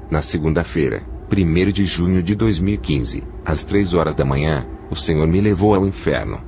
Na segunda-feira, 1º de junho de 2015, às 3 horas da manhã, o Senhor me levou ao inferno.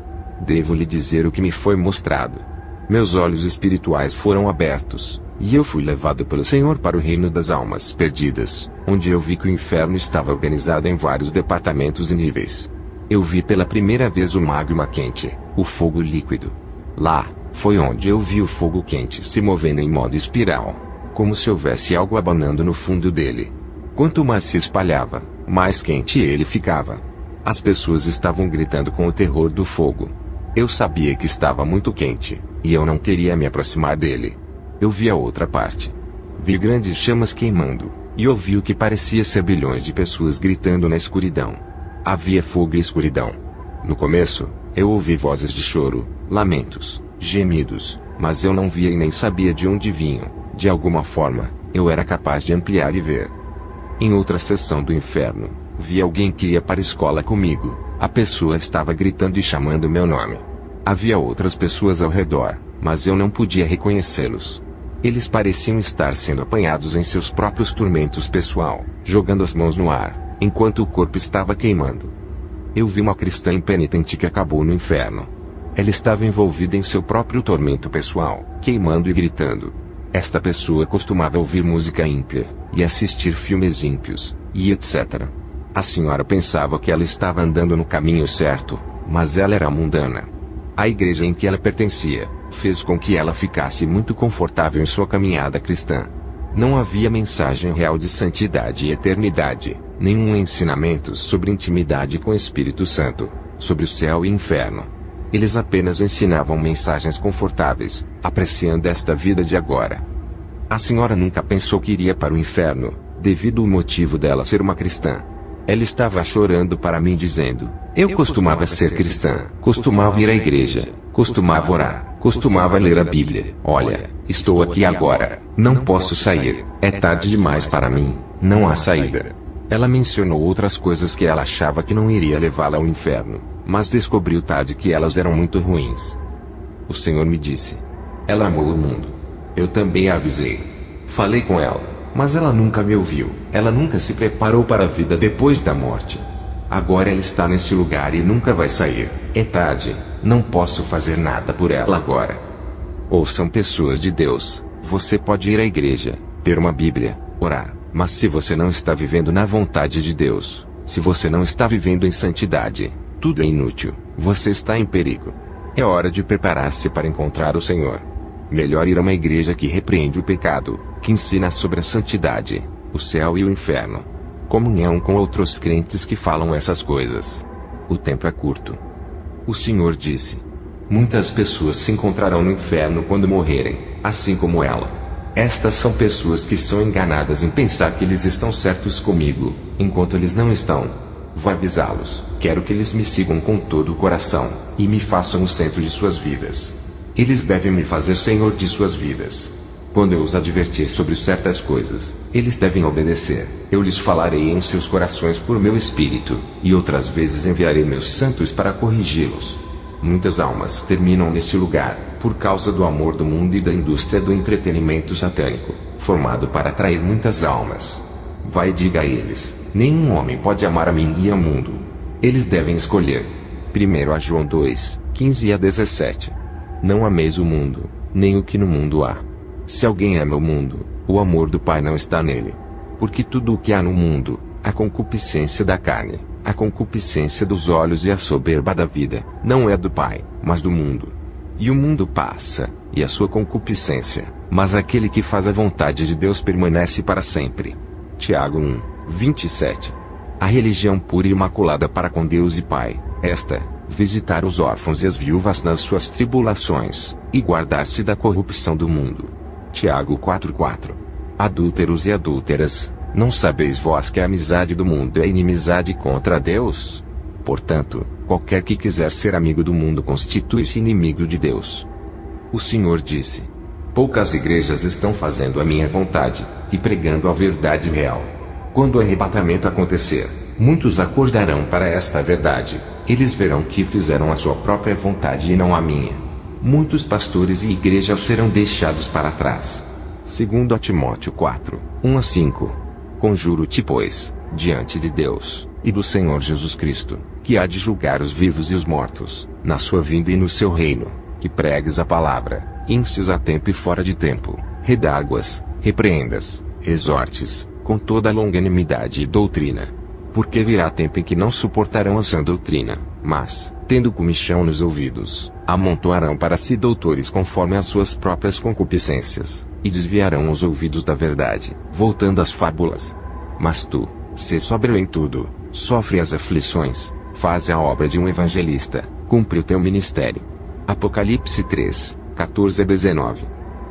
Devo lhe dizer o que me foi mostrado. Meus olhos espirituais foram abertos, e eu fui levado pelo Senhor para o reino das almas perdidas, onde eu vi que o inferno estava organizado em vários departamentos e níveis. Eu vi pela primeira vez o magma quente, o fogo líquido. Lá, foi onde eu vi o fogo quente se movendo em modo espiral, como se houvesse algo abanando no fundo dele. Quanto mais se espalhava, mais quente ele ficava. As pessoas estavam gritando com o terror do fogo. Eu sabia que estava muito quente, e eu não queria me aproximar dele. Eu vi a outra parte. Vi grandes chamas queimando, e ouvi o que parecia ser bilhões de pessoas gritando na escuridão. Havia fogo e escuridão. No começo, eu ouvi vozes de choro, lamentos, gemidos, mas eu não via e nem sabia de onde vinham. De alguma forma, eu era capaz de ampliar e ver. Em outra seção do inferno, vi alguém que ia para a escola comigo. A pessoa estava gritando e chamando meu nome. Havia outras pessoas ao redor, mas eu não podia reconhecê-los. Eles pareciam estar sendo apanhados em seus próprios tormentos pessoal, jogando as mãos no ar, enquanto o corpo estava queimando. Eu vi uma cristã impenitente que acabou no inferno. Ela estava envolvida em seu próprio tormento pessoal, queimando e gritando. Esta pessoa costumava ouvir música ímpia, e assistir filmes ímpios, e etc. A senhora pensava que ela estava andando no caminho certo, mas ela era mundana. A igreja em que ela pertencia fez com que ela ficasse muito confortável em sua caminhada cristã. Não havia mensagem real de santidade e eternidade, nenhum ensinamento sobre intimidade com o Espírito Santo, sobre o céu e inferno. Eles apenas ensinavam mensagens confortáveis, apreciando esta vida de agora. A senhora nunca pensou que iria para o inferno, devido ao motivo dela ser uma cristã. Ela estava chorando para mim dizendo: eu costumava ser cristã, costumava ir à igreja, costumava orar, costumava ler a Bíblia. Olha, estou aqui agora, não posso sair, é tarde demais para mim, não há saída. Ela mencionou outras coisas que ela achava que não iria levá-la ao inferno, mas descobriu tarde que elas eram muito ruins. O Senhor me disse: ela amou o mundo. Eu também a avisei. Falei com ela. Mas ela nunca me ouviu, ela nunca se preparou para a vida depois da morte. Agora ela está neste lugar e nunca vai sair. É tarde, não posso fazer nada por ela agora. Ouçam, pessoas de Deus, você pode ir à igreja, ter uma Bíblia, orar, mas se você não está vivendo na vontade de Deus, se você não está vivendo em santidade, tudo é inútil, você está em perigo. É hora de preparar-se para encontrar o Senhor. Melhor ir a uma igreja que repreende o pecado, que ensina sobre a santidade, o céu e o inferno. Comunhão com outros crentes que falam essas coisas. O tempo é curto. O Senhor disse: muitas pessoas se encontrarão no inferno quando morrerem, assim como ela. Estas são pessoas que são enganadas em pensar que eles estão certos comigo, enquanto eles não estão. Vou avisá-los, quero que eles me sigam com todo o coração, e me façam o centro de suas vidas. Eles devem me fazer senhor de suas vidas. Quando eu os advertir sobre certas coisas, eles devem obedecer. Eu lhes falarei em seus corações por meu espírito, e outras vezes enviarei meus santos para corrigi-los. Muitas almas terminam neste lugar, por causa do amor do mundo e da indústria do entretenimento satânico, formado para atrair muitas almas. Vai e diga a eles: nenhum homem pode amar a mim e ao mundo. Eles devem escolher. 1 João 2, 15 a 17. Não ameis o mundo, nem o que no mundo há. Se alguém ama o mundo, o amor do Pai não está nele. Porque tudo o que há no mundo, a concupiscência da carne, a concupiscência dos olhos e a soberba da vida, não é do Pai, mas do mundo. E o mundo passa, e a sua concupiscência, mas aquele que faz a vontade de Deus permanece para sempre. Tiago 1, 27. A religião pura e imaculada para com Deus e Pai, esta: visitar os órfãos e as viúvas nas suas tribulações, e guardar-se da corrupção do mundo. Tiago 4:4. Adúlteros e adúlteras, não sabeis vós que a amizade do mundo é inimizade contra Deus? Portanto, qualquer que quiser ser amigo do mundo constitui-se inimigo de Deus. O Senhor disse: poucas igrejas estão fazendo a minha vontade, e pregando a verdade real. Quando o arrebatamento acontecer, muitos acordarão para esta verdade. Eles verão que fizeram a sua própria vontade e não a minha. Muitos pastores e igrejas serão deixados para trás. 2 Timóteo 4, 1 a 5. Conjuro-te, pois, diante de Deus, e do Senhor Jesus Cristo, que há de julgar os vivos e os mortos, na sua vinda e no seu reino, que pregues a palavra, instes a tempo e fora de tempo, redarguas, repreendas, exortes, com toda a longanimidade e doutrina. Porque virá tempo em que não suportarão a sã doutrina, mas, tendo comichão nos ouvidos, amontoarão para si doutores conforme as suas próprias concupiscências, e desviarão os ouvidos da verdade, voltando às fábulas. Mas tu, sê sóbrio em tudo, sofre as aflições, faz a obra de um evangelista, cumpre o teu ministério. Apocalipse 3, 14 a 19.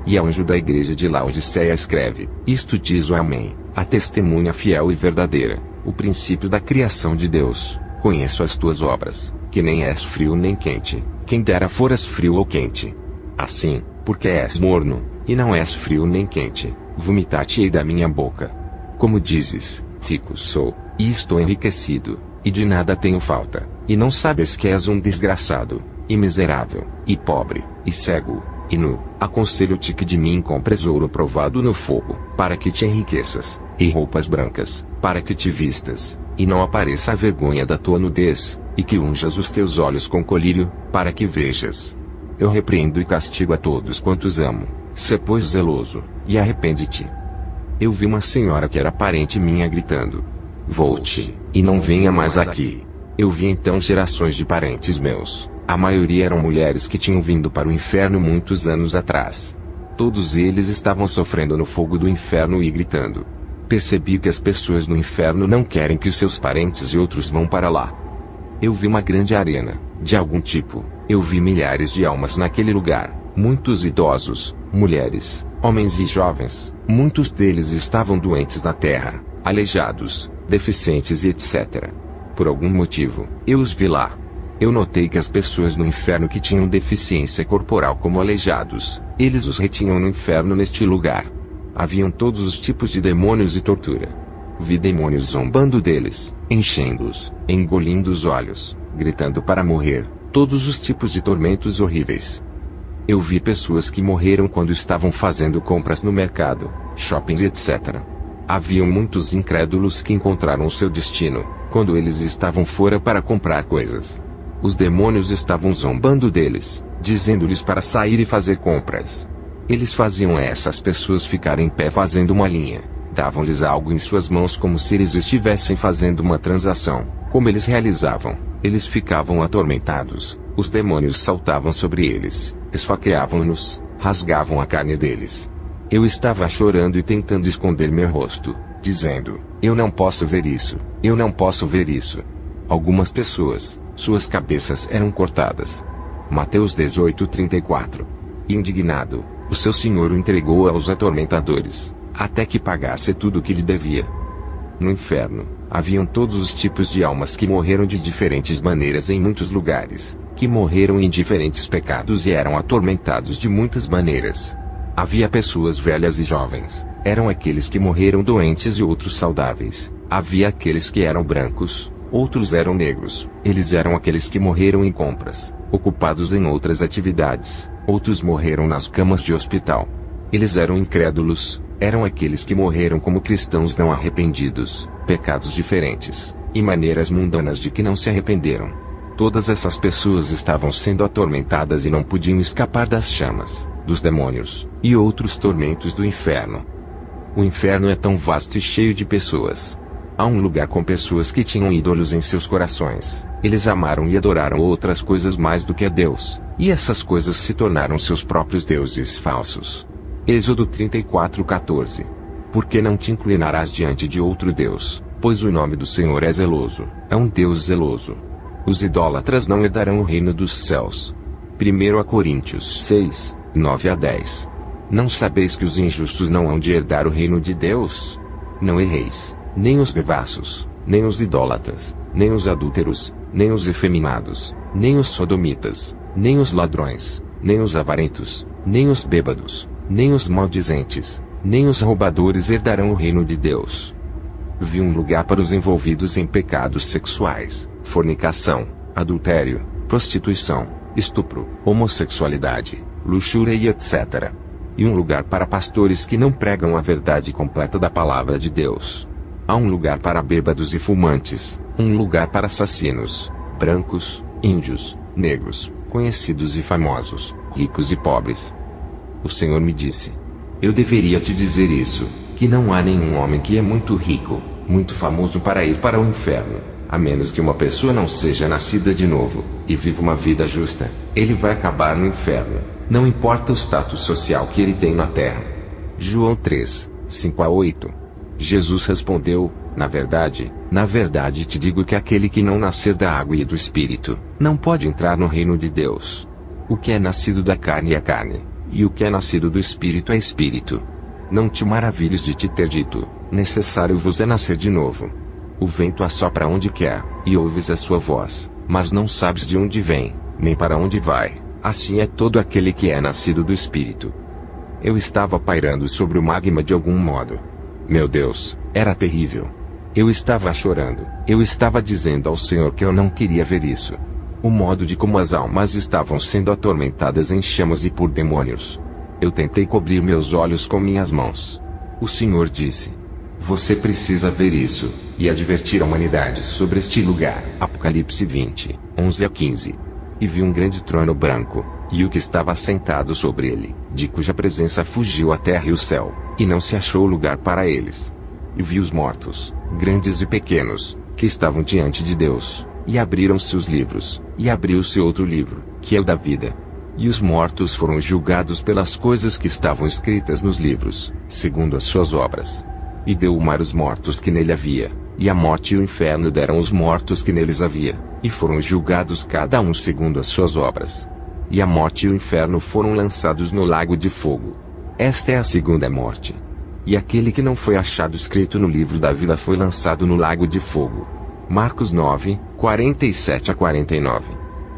E ao anjo da igreja de Laodiceia escreve: Isto diz o Amém, a testemunha fiel e verdadeira, o princípio da criação de Deus. Conheço as tuas obras, que nem és frio nem quente, quem dera foras frio ou quente. Assim, porque és morno, e não és frio nem quente, vomitar-te-ei da minha boca. Como dizes, rico sou, e estou enriquecido, e de nada tenho falta, e não sabes que és um desgraçado, e miserável, e pobre, e cego, e nu, aconselho-te que de mim compres ouro provado no fogo, para que te enriqueças, e roupas brancas, para que te vistas, e não apareça a vergonha da tua nudez, e que unjas os teus olhos com colírio, para que vejas. Eu repreendo e castigo a todos quantos amo, sê pois zeloso, e arrepende-te. Eu vi uma senhora que era parente minha gritando: Volte, e não venha mais aqui. Eu vi então gerações de parentes meus. A maioria eram mulheres que tinham vindo para o inferno muitos anos atrás. Todos eles estavam sofrendo no fogo do inferno e gritando. Percebi que as pessoas no inferno não querem que os seus parentes e outros vão para lá. Eu vi uma grande arena, de algum tipo. Eu vi milhares de almas naquele lugar, muitos idosos, mulheres, homens e jovens. Muitos deles estavam doentes na terra, aleijados, deficientes e etc. Por algum motivo, eu os vi lá. Eu notei que as pessoas no inferno que tinham deficiência corporal como aleijados, eles os retinham no inferno neste lugar. Haviam todos os tipos de demônios e tortura. Vi demônios zombando deles, enchendo-os, engolindo os olhos, gritando para morrer, todos os tipos de tormentos horríveis. Eu vi pessoas que morreram quando estavam fazendo compras no mercado, shoppings e etc. Haviam muitos incrédulos que encontraram seu destino, quando eles estavam fora para comprar coisas. Os demônios estavam zombando deles, dizendo-lhes para sair e fazer compras. Eles faziam essas pessoas ficarem em pé fazendo uma linha, davam-lhes algo em suas mãos como se eles estivessem fazendo uma transação. Como eles realizavam, eles ficavam atormentados, os demônios saltavam sobre eles, esfaqueavam-nos, rasgavam a carne deles. Eu estava chorando e tentando esconder meu rosto, dizendo: eu não posso ver isso, eu não posso ver isso. Algumas pessoas, suas cabeças eram cortadas. Mateus 18:34. Indignado, o seu senhor o entregou aos atormentadores, até que pagasse tudo o que lhe devia. No inferno, haviam todos os tipos de almas que morreram de diferentes maneiras em muitos lugares, que morreram em diferentes pecados e eram atormentados de muitas maneiras. Havia pessoas velhas e jovens, eram aqueles que morreram doentes e outros saudáveis. Havia aqueles que eram brancos, outros eram negros, eles eram aqueles que morreram em compras, ocupados em outras atividades, outros morreram nas camas de hospital. Eles eram incrédulos, eram aqueles que morreram como cristãos não arrependidos, pecados diferentes, e maneiras mundanas de que não se arrependeram. Todas essas pessoas estavam sendo atormentadas e não podiam escapar das chamas, dos demônios, e outros tormentos do inferno. O inferno é tão vasto e cheio de pessoas. Há um lugar com pessoas que tinham ídolos em seus corações. Eles amaram e adoraram outras coisas mais do que a Deus, e essas coisas se tornaram seus próprios deuses falsos. Êxodo 34:14. Porque não te inclinarás diante de outro Deus, pois o nome do Senhor é zeloso, é um Deus zeloso. Os idólatras não herdarão o reino dos céus. 1 Coríntios 6, 9-10. Não sabeis que os injustos não hão de herdar o reino de Deus? Não erreis, nem os devassos, nem os idólatras, nem os adúlteros, nem os efeminados, nem os sodomitas, nem os ladrões, nem os avarentos, nem os bêbados, nem os maldizentes, nem os roubadores herdarão o reino de Deus. Vi um lugar para os envolvidos em pecados sexuais, fornicação, adultério, prostituição, estupro, homossexualidade, luxúria e etc. E um lugar para pastores que não pregam a verdade completa da palavra de Deus. Há um lugar para bêbados e fumantes, um lugar para assassinos, brancos, índios, negros, conhecidos e famosos, ricos e pobres. O Senhor me disse: eu deveria te dizer isso, que não há nenhum homem que é muito rico, muito famoso para ir para o inferno, a menos que uma pessoa não seja nascida de novo, e viva uma vida justa. Ele vai acabar no inferno, não importa o status social que ele tem na terra. João 3, 5-8. Jesus respondeu: na verdade te digo que aquele que não nascer da água e do Espírito, não pode entrar no reino de Deus. O que é nascido da carne é carne, e o que é nascido do Espírito é Espírito. Não te maravilhes de te ter dito: necessário vos é nascer de novo. O vento assopra onde quer, e ouves a sua voz, mas não sabes de onde vem, nem para onde vai. Assim é todo aquele que é nascido do Espírito. Eu estava pairando sobre o magma de algum modo. Meu Deus, era terrível. Eu estava chorando. Eu estava dizendo ao Senhor que eu não queria ver isso. O modo de como as almas estavam sendo atormentadas em chamas e por demônios. Eu tentei cobrir meus olhos com minhas mãos. O Senhor disse: você precisa ver isso, e advertir a humanidade sobre este lugar. Apocalipse 20, 11-15. E vi um grande trono branco, e o que estava sentado sobre ele, de cuja presença fugiu a terra e o céu, e não se achou lugar para eles. E vi os mortos, grandes e pequenos, que estavam diante de Deus, e abriram-se os livros, e abriu-se outro livro, que é o da vida. E os mortos foram julgados pelas coisas que estavam escritas nos livros, segundo as suas obras. E deu o mar os mortos que nele havia, e a morte e o inferno deram os mortos que neles havia, e foram julgados cada um segundo as suas obras. E a morte e o inferno foram lançados no lago de fogo. Esta é a segunda morte. E aquele que não foi achado escrito no livro da vida foi lançado no lago de fogo. Marcos 9, 47-49.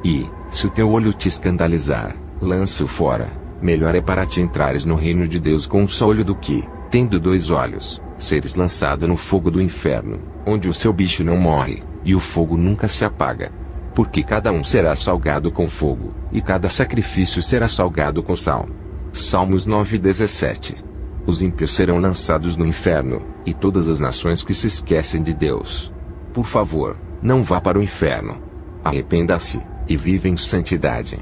E, se o teu olho te escandalizar, lança-o fora. Melhor é para ti entrares no reino de Deus com um só olho do que, tendo 2 olhos, seres lançado no fogo do inferno, onde o seu bicho não morre, e o fogo nunca se apaga. Porque cada um será salgado com fogo, e cada sacrifício será salgado com sal. Salmos 9:17. Os ímpios serão lançados no inferno, e todas as nações que se esquecem de Deus. Por favor, não vá para o inferno. Arrependa-se, e viva em santidade.